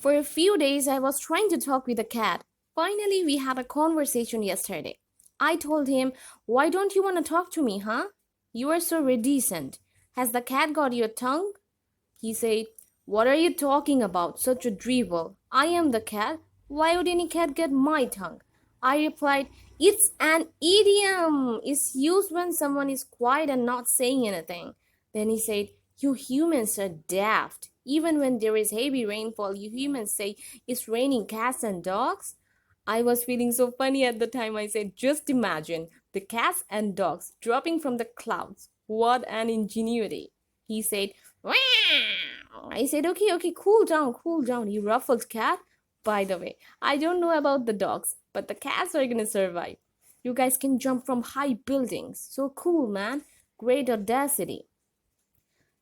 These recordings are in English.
For a few days, I was trying to talk with the cat. Finally, we had a conversation yesterday. I told him, "Why don't you want to talk to me, huh? You are so reticent. Has the cat got your tongue?" He said, "What are you talking about? Such a drivel. I am the cat. Why would any cat get my tongue?" I replied, "It's an idiom. It's used when someone is quiet and not saying anything." Then he said, "You humans are daft. Even when there is heavy rainfall, you humans say it's raining cats and dogs." I was feeling so funny at the time. I said, "Just imagine the cats and dogs dropping from the clouds. What an ingenuity." He said, "Wow." I said, okay, cool down, you ruffled cat. By the way, I don't know about the dogs, but the cats are gonna survive. You guys can jump from high buildings. So cool, man. Great audacity.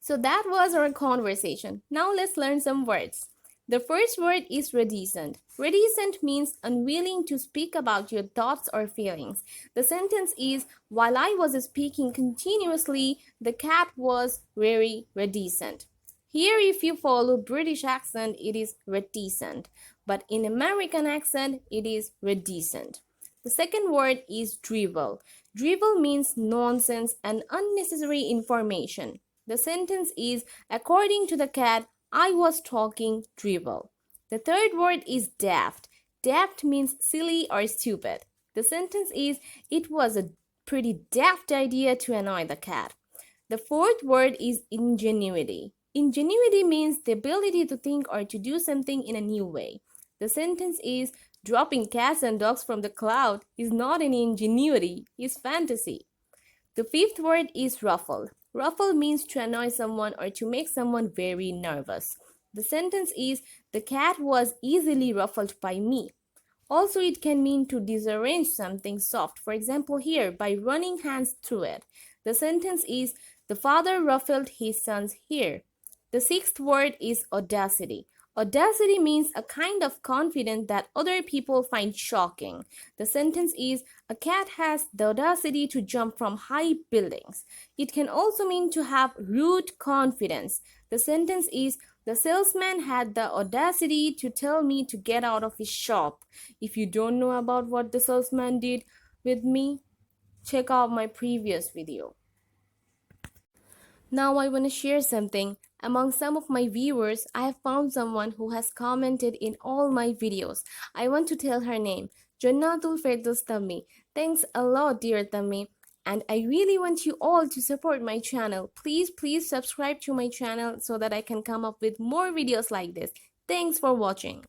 So that was our conversation. Now let's learn some words. The first word is reticent. Reticent means unwilling to speak about your thoughts or feelings. The sentence is, "While I was speaking continuously, the cat was very reticent." Here, if you follow British accent, it is reticent. But in American accent, it is reticent. The second word is drivel. Drivel means nonsense and unnecessary information. The sentence is, "According to the cat, I was talking drivel." The third word is daft. Daft means silly or stupid. The sentence is, "It was a pretty daft idea to annoy the cat." The fourth word is ingenuity. Ingenuity means the ability to think or to do something in a new way. The sentence is, "Dropping cats and dogs from the cloud is not any ingenuity, it's fantasy." The fifth word is ruffle. Ruffle means to annoy someone or to make someone very nervous. The sentence is, "The cat was easily ruffled by me." Also, it can mean to disarrange something soft. For example, here, by running hands through it. The sentence is, "The father ruffled his son's hair." The sixth word is audacity. Audacity means a kind of confidence that other people find shocking. The sentence is, "A cat has the audacity to jump from high buildings." It can also mean to have rude confidence. The sentence is, "The salesman had the audacity to tell me to get out of his shop." If you don't know about what the salesman did with me, check out my previous video. Now I want to share something. Among some of my viewers, I have found someone who has commented in all my videos. I want to tell her name, Jannatul Firdaus Tammi. Thanks a lot, dear Tammi. And I really want you all to support my channel. Please subscribe to my channel so that I can come up with more videos like this. Thanks for watching.